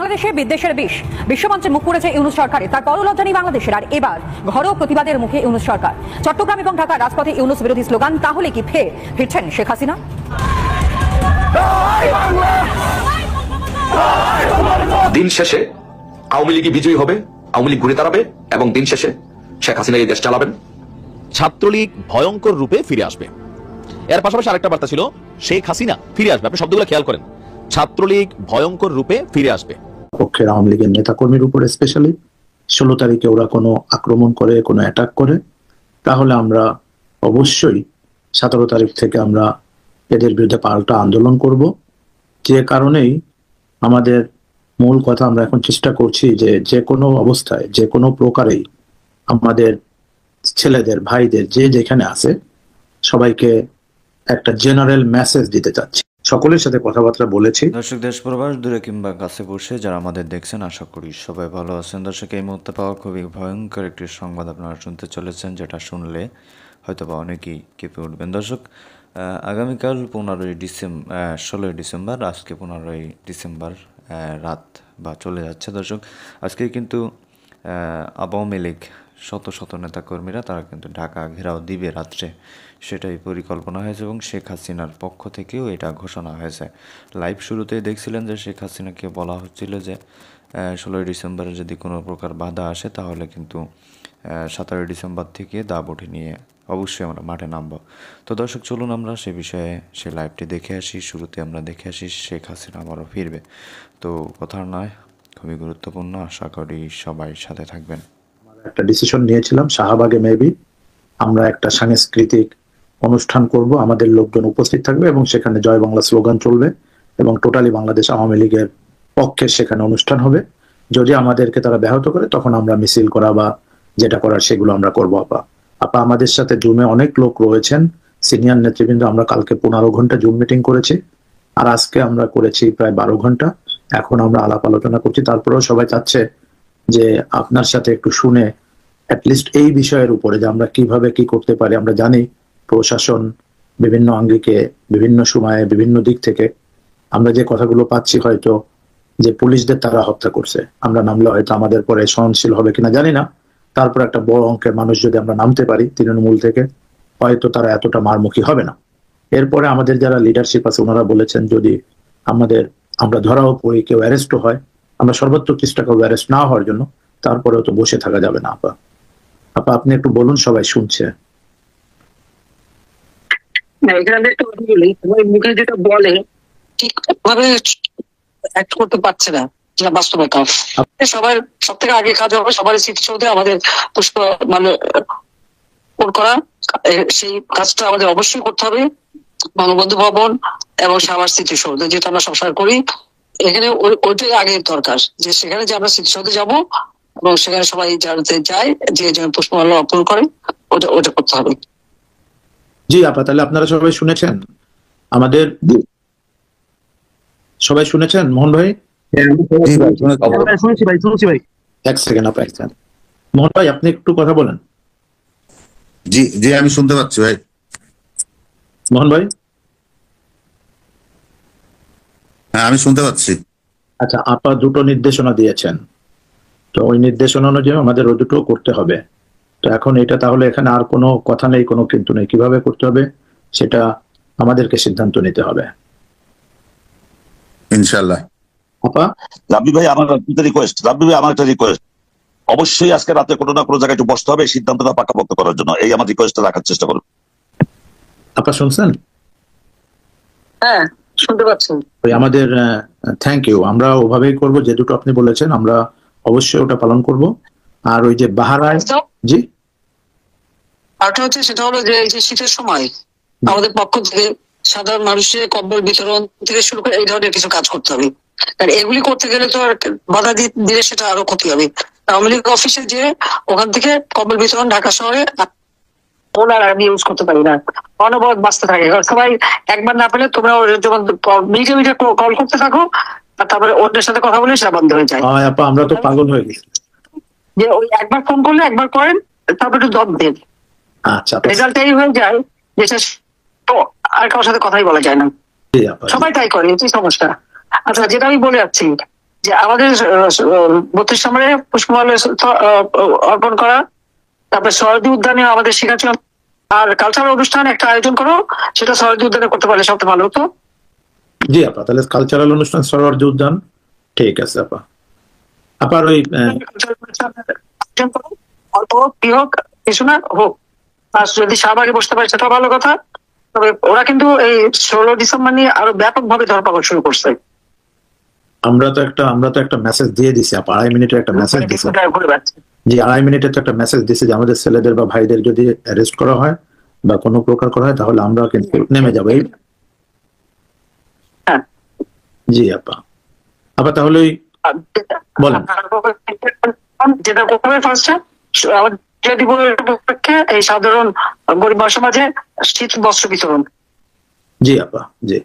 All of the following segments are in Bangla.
বাংলাদেশে বিদ্বেষের বিষ বিশ্বমঞ্চে মুখ করেছে ইউনূস সরকারের, তারপরও লজ্জা নেই বাংলাদেশের। আর এবার ঘরোয়া প্রতিবাদের মুখে ইউনূস সরকার। চট্টগ্রাম এবং ঢাকার রাজপথে ইউনূস বিরোধী স্লোগান। তাহলে কি ফিরছেন শেখ হাসিনা? দিন শেষে আওয়ামী লীগ বিজয়ী হবে, আওয়ামী লীগ ঘুরে দাঁড়াবে এবং দিন শেষে শেখ হাসিনা এই দেশ চালাবেন। ছাত্রলীগ ভয়ঙ্কর রূপে ফিরে আসবে। এর পাশাপাশি আরেকটা বার্তা ছিল শেখ হাসিনা ফিরে আসবে। আপনি শব্দগুলো খেয়াল করেন, ছাত্রলীগ ভয়ঙ্কর রূপে ফিরে আসবে। পক্ষের আওয়ামী লীগের নেতাকর্মীর উপরে স্পেশালি 16 তারিখে ওরা কোনো আক্রমণ করে, কোনো অ্যাটাক করে, তাহলে আমরা অবশ্যই 17 তারিখ থেকে আমরা এদের বিরুদ্ধে পাল্টা আন্দোলন করব। যে কারণেই আমাদের মূল কথা, আমরা এখন চেষ্টা করছি যে যে কোনো অবস্থায়, যে কোনো প্রকারেই আমাদের ছেলেদের, ভাইদের যে যেখানে আছে সবাইকে একটা জেনারেল মেসেজ দিতে চাচ্ছি। সকলের সাথে কথাবার্তা বলেছি। দর্শক, দেশ প্রবাস দূরে কিংবা কাছে বসে যারা আমাদের দেখছেন, আশা করি সবাই ভালো আছেন। দর্শক, এই মুহূর্তে পাওয়া খুবই ভয়ঙ্কর একটি সংবাদ আপনারা শুনতে চলেছেন, যেটা শুনলে হয়তো বা অনেকেই কেঁপে উঠবেন। দর্শক, আগামীকাল 16ই ডিসেম্বর, আজকে 15ই ডিসেম্বর রাত বা চলে যাচ্ছে। দর্শক, আজকে কিন্তু আওয়ামী লীগ শত শত নেতাকর্মীরা তারা কিন্তু ঢাকা ঘেরাও দিবে রাত্রে, সেটাই পরিকল্পনা হয়েছে এবং শেখ হাসিনার পক্ষ থেকেও এটা ঘোষণা হয়েছে। লাইভ শুরুতেই দেখছিলেন যে শেখ হাসিনাকে বলা হচ্ছিল যে 16ই ডিসেম্বরে যদি কোনো প্রকার বাধা আসে তাহলে কিন্তু 17ই ডিসেম্বর থেকে দাবঠি নিয়ে অবশ্যই আমরা মাঠে নামবো। তো দর্শক, চলুন আমরা সে বিষয়ে সে লাইভটি দেখে আসি। শুরুতে আমরা দেখে আসি শেখ হাসিনা আবারও ফিরবে। তো কথা নয়, খুবই গুরুত্বপূর্ণ, আশা করি সবাই সাথে থাকবেন। একটা ডিসিশন নিয়েছিলাম, শাহবাগে মেবি আমরা একটা সাংস্কৃতিক অনুষ্ঠান করব, আমাদের লোকজন উপস্থিত থাকবে এবং সেখানে জয় বাংলা স্লোগান চলবে এবং টোটালি বাংলাদেশ আওয়ামী লীগের পক্ষে সেখানে অনুষ্ঠান হবে। যদি আমাদেরকে তারা ব্যাহত করে তখন আমরা মিছিল করা বা যেটা করার সেগুলো আমরা করবো। আপা আমাদের সাথে জুমে অনেক লোক রয়েছেন, সিনিয়র নেতৃবৃন্দ। আমরা কালকে 15 ঘন্টা জুম মিটিং করেছি আর আজকে আমরা করেছি প্রায় 12 ঘন্টা। এখন আমরা আলাপ আলোচনা করছি। তারপরেও সবাই চাচ্ছে যে আপনার সাথে একটু শুনে অ্যাটলিস্ট এই বিষয়ের উপরে যে আমরা কিভাবে কি করতে পারি। আমরা জানি প্রশাসন বিভিন্ন আঙ্গিকে, বিভিন্ন সময়ে, বিভিন্ন দিক থেকে আমরা যে কথাগুলো পাচ্ছি, হয়তো যে পুলিশদের তারা হত্যা করছে, আমরা নামলে হয়তো আমাদের পরে সহনশীল হবে কিনা জানি না। তারপর একটা বড় অঙ্কের মানুষ যদি আমরা নামতে পারি তৃণমূল থেকে, হয়তো তারা এতটা মারমুখী হবে না। এরপরে আমাদের যারা লিডারশিপ আছে ওনারা বলেছেন যদি আমরা ধরাও পড়ি, কেউ অ্যারেস্টও হয়, আমরা সর্বোচ্চ চেষ্টা করবো অ্যারেস্ট না হওয়ার জন্য। তারপরেও তো বসে থাকা যাবে না। আপা আপনি একটু বলুন, সবাই শুনছে। মুখে যেটা বলে ঠিকভাবে অ্যাক্ট করতে পারছে না, যেটা বাস্তবতা। সবার সব থেকে আগে কাজ হবে সবার স্মৃতিসৌধে আমাদের পুষ্প মানে করা, সেই কাজটা আমাদের অবশ্যই করতে হবে। বঙ্গবন্ধু ভবন এবং সবার স্মৃতিসৌধে, যেটা আমরা সবসময় করি, এখানে ওইটাই আগে দরকার, যে সেখানে যে আমরা স্মৃতিসৌধে যাবো এবং সেখানে সবাই যাতে যায়, যে পুষ্পমাল্য অর্পণ করে, ওটা করতে হবে। জি আপা, তাহলে আপনারা সবাই শুনেছেন, আমাদের সবাই শুনেছেন মোহন ভাই? শুনছি ভাই। এক সেকেন্ড আপা, এক সেকেন্ড। মোহন ভাই আপনি একটু কথা বলেন। জি জি, আমি শুনতে পাচ্ছি ভাই। মোহন ভাই? হ্যাঁ, আমি শুনতে পাচ্ছি। আচ্ছা, আপা দুটো নির্দেশনা দিয়েছেন, তো ওই নির্দেশনা অনুযায়ী আমাদের ওই দুটো করতে হবে। তো এখন এটা তাহলে এখানে আর কোনো কথা নেই, কোনো কিন্তু নেই, কিভাবে করতে হবে সেটা আমাদেরকে সিদ্ধান্ত নিতে হবে ইনশাআল্লাহ। আপা রাব্বি ভাই, আমার একটা রিকোয়েস্ট, অবশ্যই আজকে রাতে কোনো না কোনো জায়গায় একটু বসতে হবে সিদ্ধান্তটা পাকাপোক্ত করার জন্য। এই আমার রিকোয়েস্টটা রাখার চেষ্টা করুন। আপা শুনছেন? হ্যাঁ, শুনতে পাচ্ছি। আমাদের থ্যাংক ইউ, আমরা ওভাবেই করব, যে দুটো আপনি বলেছেন আমরা অবশ্যই ওটা পালন করব। আর ওই যে বাহারায়, জি আরেকটা হচ্ছে, সেটা হলো যে এই যে শীতের সময় আমাদের পক্ষ থেকে সাধারণ মানুষের কম্বল বিতরণ থেকে শুরু করে এই ধরনের কিছু কাজ করতে হবে। কারণ এগুলি করতে গেলে তো আর বাধা দিলে সেটা আরো ক্ষতি হবে। আওয়ামী লীগ অফিসে যে ওখান থেকে কম্বল বিতরণ ঢাকা শহরে ওনার আমি ইউজ করতে পারি না, অনবরত বাঁচতে থাকে। সবাই একবার না পেলে তোমরা যখন মিটে মিটে কল করতে থাকো, আর তারপরে ওদের সাথে কথা বলে সেটা বন্ধ হয়ে যায়। আপা আমরা তো পাগল হয়ে গেছি যে ওই একবার ফোন করলে একবার করেন, তারপর একটু দম দেন। আচ্ছা, রেজাল্ট এই হয়ে যায় যে আর কারোর সাথে কথাই বলা যায় না, সবাই তাই করে, এটাই সমস্যা। আচ্ছা, যেটা আমি বলে যাচ্ছি, যে আমাদের 32 নম্বরে পুষ্পমাল্য অর্পণ করা, তারপরে সরদী উদ্যানে আমাদের শেখাচ্ছিল, আর কালচারাল অনুষ্ঠান একটা আয়োজন করো, সেটা সরদী উদ্যানে করতে পারলে সবচেয়ে ভালো হতো। জি আপা, তাহলে কালচারাল অনুষ্ঠান সরোয়ার্দী উদ্যান, ঠিক আছে আপা। আপার ওই আয়োজন করো, অল্প হোক কি হোক কিছু না হোক, আর যদি শাহবাগে বসতে পারে সেটা ভালো কথা। তবে ওরা কিন্তু এই 16 ডিসেম্বর নিয়ে আরো ব্যাপকভাবে ধরপাকড় শুরু করছে। আমরা তো একটা মেসেজ দিয়ে দিছি আপা, 2.5 মিনিটের একটা মেসেজ দিছি। ঘুরে বেড়াচ্ছে। জি 2.5 মিনিটের তো একটা মেসেজ দিছি যে আমাদের ছেলেদের বা ভাইদের যদি অ্যারেস্ট করা হয় বা কোনো প্রকার করা হয় তাহলে আমরা কিন্তু নেমে যাবো। হ্যাঁ জি আপা। আপা তাহলে ওই বলেন। যেটা করতে হবে ফার্স্টে এই সাধারণ গরিব সমাজে শীত বস্ত্র বিতরণ। জি আপা, জি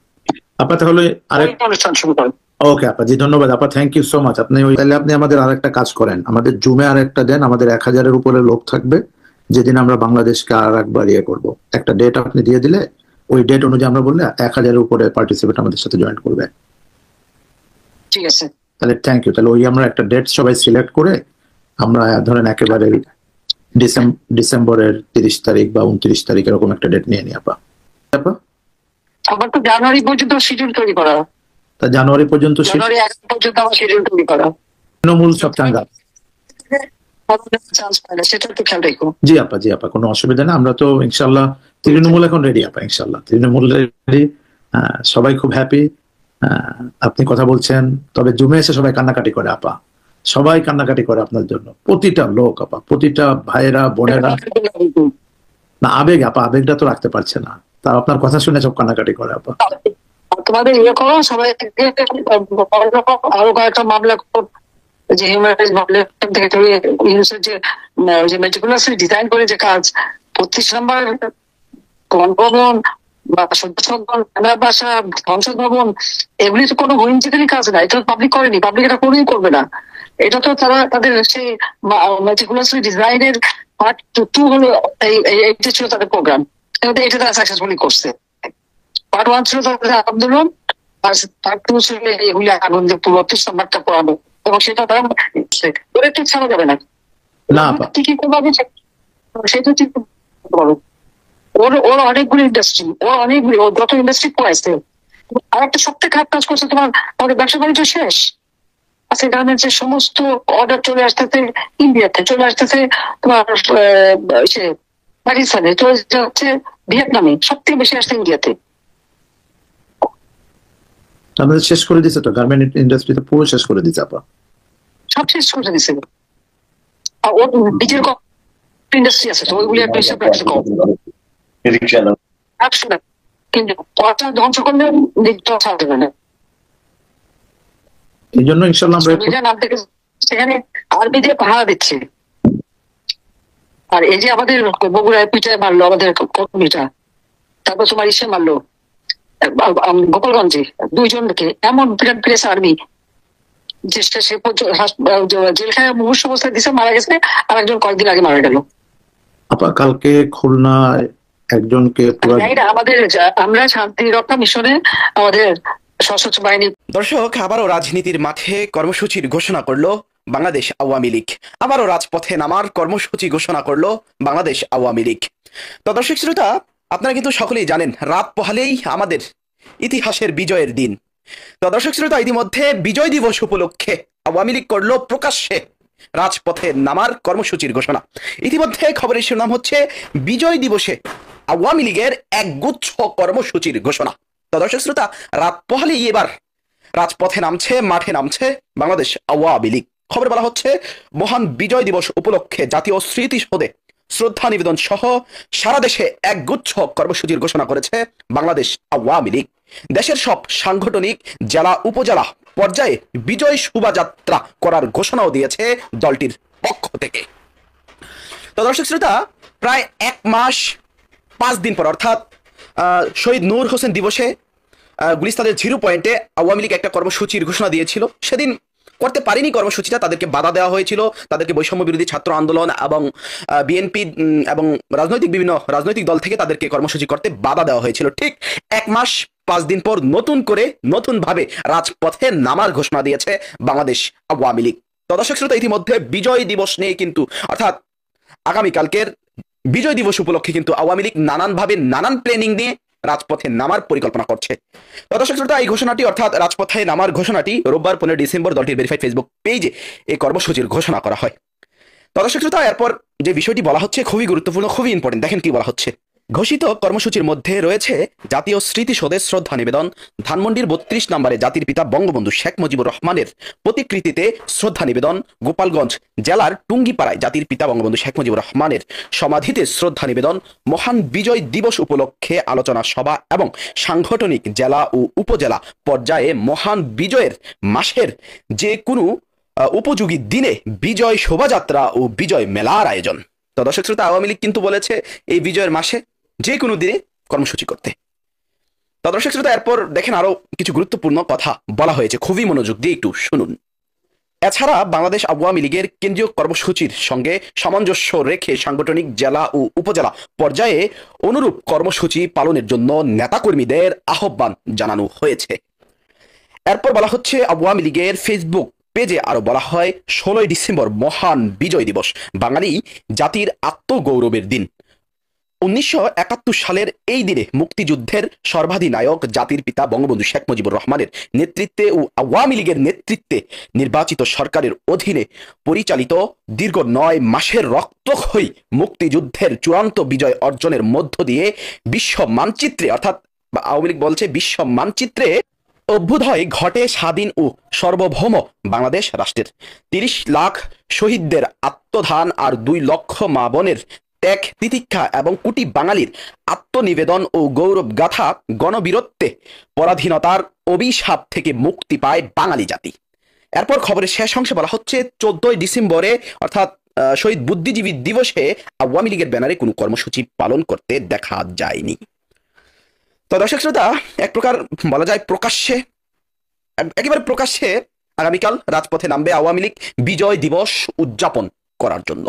আপা তাহলে আরেক অনুষ্ঠান শুরু করেন। ওকে আপা, জি ধন্যবাদ আপা, থ্যাংক ইউ সো মাচ। আপনি তাহলে আপনি আমাদের আরেকটা কাজ করেন, আমাদের জুমে আরেকটা দেন, আমাদের 1000-এর উপরে লোক থাকবে, যেদিন আমরা বাংলাদেশকে আর একবার ইয়ে করবো, একটা ডেট আপনি দিয়ে দিলে ওই ডেট অনুযায়ী আমরা বললে 1000-এর উপরে পার্টিসিপেট আমাদের সাথে জয়েন করবে। ঠিক আছে তাহলে থ্যাংক ইউ। তাহলে ওই আমরা একটা ডেট সবাই সিলেক্ট করে আমরা ধরেন একেবারে ডিসেম্বরের 30 তারিখ বা 29 তারিখ এরকম একটা ডেট নিয়ে নিই আপা। আপা আমার তো জানুয়ারি পর্যন্ত শিডিউল তৈরি করা, তা জানুয়ারি পর্যন্ত জানুয়ারি 1 পর্যন্ত আমার শিডিউল তৈরি করা, তৃণমূল সব চাঙ্গা। চান্স পাই না, সেটা একটু খেয়াল রেখো। জি আপা, জি আপা, কোনো অসুবিধা না, আমরা তো ইনশাল্লাহ তৃণমূল এখন রেডি আপা, ইনশাল্লাহ তৃণমূল রেডি, সবাই খুব হ্যাপি। আপনি কথা বলছেন, তবে জুমে এসে সবাই কান্নাকাটি করে আপা, সবাই কান্নাকাটি করে আপনার জন্য, প্রতিটা লোক আপা, প্রতিটা ভাইয়েরা বোনেরা। না আবেগ আপা, আবেগটা তো রাখতে পারছে না, তা আপনার কথা শুনে সব কান্নাকাটি করে আপা। তোমাদের ইয়ে করো সবাই, আরো কয়েকটা মামলা যে হিউম্যান রাইটস ভায়োলেশন থেকে ইউনুসের যে মেটিকুলাসলি ডিজাইন করে যে কাজ, 25 নম্বর গণভবন বা বাসা, সংসদ ভবন, এগুলি তো কোনো হুইঞ্চিকারী কাজ না, এটা পাবলিক করেনি, পাবলিক এটা কোনোই করবে না। এটা তো তারা তাদের সেই মেটিকুলাসলি ডিজাইনের পার্ট 2 হলো, এইটা ছিল তাদের প্রোগ্রাম, এটা তারা সাকসেসফুলি করছে। পার্ট 1 ছিল তাদের আন্দোলন, আর পার্ট 2 ছিল এগুলি আগুন দিয়ে পুরো 30 নম্বরটা পড়ানো, এবং সেটা তারা একটু ছাড়া যাবে না। না আপা, কি কি করবে সেটা ঠিক বলো। ওর অনেকগুলো ইন্ডাস্ট্রি, ও যত ইন্ডাস্ট্রি পড়াইছে, আর একটা সবথেকে খারাপ কাজ করছে তোমার, আমাদের ব্যবসা বাণিজ্য শেষ আছে, গার্মেন্টসের সমস্ত অর্ডার চলে আসতেছে ইন্ডিয়াতে, চলে আসতেছে তোমার পাকিস্তানে, চলে যাচ্ছে ভিয়েতনামে, সব থেকে বেশি আসছে ইন্ডিয়াতে। আমাদের শেষ করে দিচ্ছে তো, গার্মেন্ট ইন্ডাস্ট্রিতে পুরো শেষ করে দিচ্ছে আপা, সব শেষ করে দিচ্ছে। আর ওর নিজের ইন্ডাস্ট্রি আছে, তো ওইগুলি একটা হিসাব রাখতে কম, কিন্তু ওটা ধ্বংস করলে নিজটা ছাড়তে না। এই জন্য ইনশাল্লাহ আমরা সেখানে আর্মি দিয়ে পাহারা দিচ্ছে। আর এই যে আমাদের বগুড়ায় পিঠায় মারলো আমাদের কর্মীটা, তারপর তোমার ইসে মারলো গোপালগঞ্জে 2 জনকে, এমন বিরাট প্রেস আর্মি যে সে জেলখানায় মুমূর্ষ অবস্থায় দিছে, মারা গেছে, আর একজন কয়েকদিন আগে মারা গেল। আপা কালকে খুলনায় একজনকে আমাদের, আমরা শান্তি রক্ষা মিশনে আমাদের সশস্ত্র বাহিনী। দর্শক, আবারও রাজনীতির মাঠে কর্মসূচির ঘোষণা করলো বাংলাদেশ আওয়ামী লীগ, আবারও রাজপথে নামার কর্মসূচি ঘোষণা করলো বাংলাদেশ আওয়ামী লীগ। তো দর্শক শ্রোতা, আপনারা কিন্তু সকলেই জানেন রাত পোহালেই আমাদের ইতিহাসের বিজয়ের দিন। তো দর্শক শ্রোতা, ইতিমধ্যে বিজয় দিবস উপলক্ষে আওয়ামী লীগ করলো প্রকাশ্যে রাজপথে নামার কর্মসূচির ঘোষণা। ইতিমধ্যে খবরের শিরোনাম হচ্ছে বিজয় দিবসে আওয়ামী লীগের একগুচ্ছ কর্মসূচির ঘোষণা। তো দর্শক শ্রোতা, রাত পোহালেই এবার রাজপথে নামছে, মাঠে নামছে বাংলাদেশ আওয়ামী লীগ। খবর বলা হচ্ছে মহান বিজয় দিবস উপলক্ষে জাতীয় স্মৃতিসৌধে শ্রদ্ধা নিবেদন সহ সারা দেশে একগুচ্ছ কর্মসূচির ঘোষণা করেছে বাংলাদেশ আওয়ামী লীগ। দেশের সব সাংগঠনিক জেলা উপজেলা পর্যায়ে বিজয় শোভাযাত্রা করার ঘোষণাও দিয়েছে দলটির পক্ষ থেকে। তো দর্শক শ্রোতা, প্রায় 1 মাস 5 দিন পর, অর্থাৎ শহীদ নূর হোসেন দিবসে গুলিস্তানের 0 পয়েন্টে আওয়ামী লীগ একটা কর্মসূচির ঘোষণা দিয়েছিল। সেদিন করতে পারেনি কর্মসূচিটা, তাদেরকে বাধা দেওয়া হয়েছিল, তাদেরকে বৈষম্য বিরোধী ছাত্র আন্দোলন এবং বিএনপি এবং বিভিন্ন রাজনৈতিক দল থেকে তাদেরকে কর্মসূচি করতে বাধা দেওয়া হয়েছিল। ঠিক 1 মাস 5 দিন পর নতুন ভাবে রাজপথে নামার ঘোষণা দিয়েছে বাংলাদেশ আওয়ামী লীগ। তো দর্শক শ্রোতা, ইতিমধ্যে বিজয় দিবস নিয়ে কিন্তু অর্থাৎ আগামীকালকের বিজয় দিবস উপলক্ষে কিন্তু আওয়ামী লীগ নানান প্ল্যানিং নিয়ে রাজপথে নামার পরিকল্পনা করছে। তো দর্শক শ্রোতা, এই ঘোষণাটি অর্থাৎ রাজপথে নামার ঘোষণাটি রোববার 15 ডিসেম্বর দলটির ভেরিফাইড ফেসবুক পেজে এই কর্মসূচির ঘোষণা করা হয়। তো দর্শক শ্রোতা, এরপর যে বিষয়টি বলা হচ্ছে খুবই গুরুত্বপূর্ণ, খুবই ইম্পর্টেন্ট। দেখেন কি বলা হচ্ছে। ঘোষিত কর্মসূচির মধ্যে রয়েছে জাতীয় স্মৃতিসৌধে শ্রদ্ধা নিবেদন, ধানমন্ডির 32 নম্বরে জাতির পিতা বঙ্গবন্ধু শেখ মুজিবুর রহমানের প্রতিকৃতিতে শ্রদ্ধা নিবেদন, গোপালগঞ্জ জেলার টুঙ্গিপাড়ায় জাতির পিতা বঙ্গবন্ধু শেখ মুজিবুর রহমানের সমাধিতে শ্রদ্ধা নিবেদন, মহান বিজয় দিবস উপলক্ষে আলোচনা সভা এবং সাংগঠনিক জেলা ও উপজেলা পর্যায়ে মহান বিজয়ের মাসের যে কোনো উপযোগী দিনে বিজয় শোভাযাত্রা ও বিজয় মেলার আয়োজন। তো দর্শক শ্রোতা, আওয়ামী লীগ কিন্তু বলেছে এই বিজয়ের মাসে যে কোনো দিনে কর্মসূচি করতে। তো দর্শক শ্রোতা, এরপর দেখেন আরো কিছু গুরুত্বপূর্ণ কথা বলা হয়েছে, খুবই মনোযোগ দিয়ে একটু শুনুন। এছাড়া বাংলাদেশ আওয়ামী লীগের কেন্দ্রীয় কর্মসূচির সঙ্গে সামঞ্জস্য রেখে সাংগঠনিক জেলা ও উপজেলা পর্যায়ে অনুরূপ কর্মসূচি পালনের জন্য নেতাকর্মীদের আহ্বান জানানো হয়েছে। এরপর বলা হচ্ছে আওয়ামী লীগের ফেসবুক পেজে আরো বলা হয় 16 ডিসেম্বর মহান বিজয় দিবস, বাঙালি জাতির আত্মগৌরবের দিন। 1971 সালের এই দিনে মুক্তিযুদ্ধের সর্বাধিনায়ক জাতির পিতা বঙ্গবন্ধু শেখ মুজিবুর রহমানের নেতৃত্বে ও আওয়ামী লীগের নেতৃত্বে নির্বাচিত সরকারের অধীনে পরিচালিত দীর্ঘ 9 মাসের রক্তক্ষয়ী মুক্তিযুদ্ধের চূড়ান্ত বিজয় অর্জনের মধ্য দিয়ে বিশ্ব মানচিত্রে অর্থাৎ আওয়ামী লীগ বলছে বিশ্ব মানচিত্রে অভ্যুদয় ঘটে স্বাধীন ও সার্বভৌম বাংলাদেশ রাষ্ট্রের। 30 লাখ শহীদদের আত্মদান আর 2 লক্ষ মা বোনের ত্যাগ তিতিক্ষা এবং কোটি বাঙালির আত্মনিবেদন ও গৌরব গাথা গণবীরত্বে পরাধীনতার অভিশাপ থেকে মুক্তি পায় বাঙালি জাতি। এরপর খবরের শেষ অংশে বলা হচ্ছে 14 ডিসেম্বরে অর্থাৎ শহীদ বুদ্ধিজীবী দিবসে আওয়ামী লীগের ব্যানারে কোনো কর্মসূচি পালন করতে দেখা যায়নি। তো দর্শক শ্রোতা, এক প্রকার বলা যায় একেবারে প্রকাশ্যে আগামীকাল রাজপথে নামবে আওয়ামী লীগ বিজয় দিবস উদযাপন করার জন্য।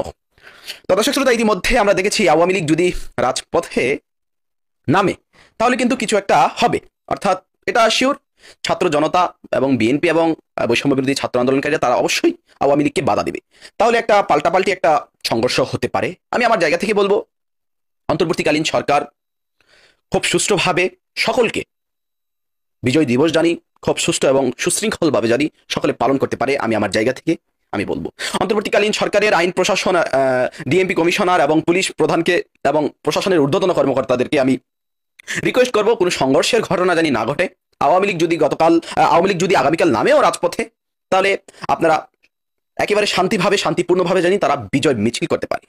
তো দর্শক শ্রোতা, ইতিমধ্যে আমরা দেখেছি আওয়ামী লীগ যদি রাজপথে নামে তাহলে কিন্তু কিছু একটা হবে, অর্থাৎ এটা শিওর ছাত্র জনতা এবং বিএনপি এবং বৈষম্য বিরোধী ছাত্র আন্দোলনকারীরা তারা অবশ্যই আওয়ামী লীগকে বাধা দেবে। তাহলে একটা পাল্টাপাল্টি একটা সংঘর্ষ হতে পারে। আমি আমার জায়গা থেকে বলবো অন্তর্বর্তীকালীন সরকার খুব সুষ্ঠুভাবে সকলকে বিজয় দিবস জানি খুব সুষ্ঠু এবং সুশৃঙ্খলভাবে জানি সকলে পালন করতে পারে। আমি আমার জায়গা থেকে আমি বলবো অন্তর্বর্তীকালীন সরকারের আইন প্রশাসন ডিএমপি কমিশনার এবং পুলিশ প্রধানকে এবং প্রশাসনের ঊর্ধ্বতন কর্মকর্তাদেরকে আমি রিকোয়েস্ট করব কোনো সংঘর্ষের ঘটনা জানি না ঘটে। আওয়ামী লীগ যদি আগামীকাল নামেও রাজপথে তাহলে আপনারা একেবারে শান্তিপূর্ণভাবে জানি তারা বিজয় মিছিল করতে পারে।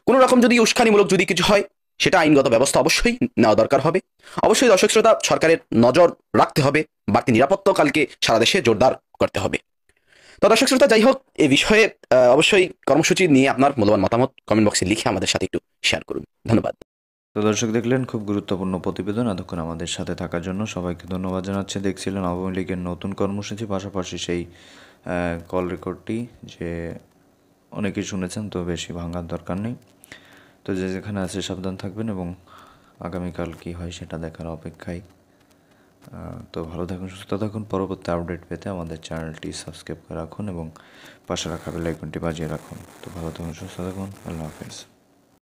কোনো রকম যদি উস্কানিমূলক যদি কিছু হয় সেটা আইনগত ব্যবস্থা অবশ্যই নেওয়া দরকার হবে। অবশ্যই দর্শক শ্রোতা, সরকারের নজর রাখতে হবে, বাড়তি নিরাপত্তা কালকে সারা দেশে জোরদার করতে হবে। তো দর্শক শ্রোতা, যাই হোক, এই বিষয়ে অবশ্যই কর্মসূচি নিয়ে আপনার মূল্যবান মতামত কমেন্ট বক্সে লিখে আমাদের সাথে একটু শেয়ার করুন। ধন্যবাদ। তো দর্শক, দেখলেন খুব গুরুত্বপূর্ণ প্রতিবেদন। এতক্ষণ আমাদের সাথে থাকার জন্য সবাইকে ধন্যবাদ জানাচ্ছি। দেখছিলেন আওয়ামী লীগের নতুন কর্মসূচি, পাশাপাশি সেই কল রেকর্ডটি যে অনেকেই শুনেছেন, তো বেশি ভাঙার দরকার নেই। তো যে যেখানে আছে সাবধান থাকবেন এবং আগামীকাল কি হয় সেটা দেখার অপেক্ষায়। তো ভালো থাকুন, সুস্থ থাকুন। পরবর্তী আপডেট পেতে আমাদের চ্যানেলটি সাবস্ক্রাইব করে রাখুন এবং পাশে রাখা বেল আইকনটি বাজিয়ে রাখুন। তো ভালো থাকুন, সুস্থ থাকুন। আল্লাহ হাফেজ।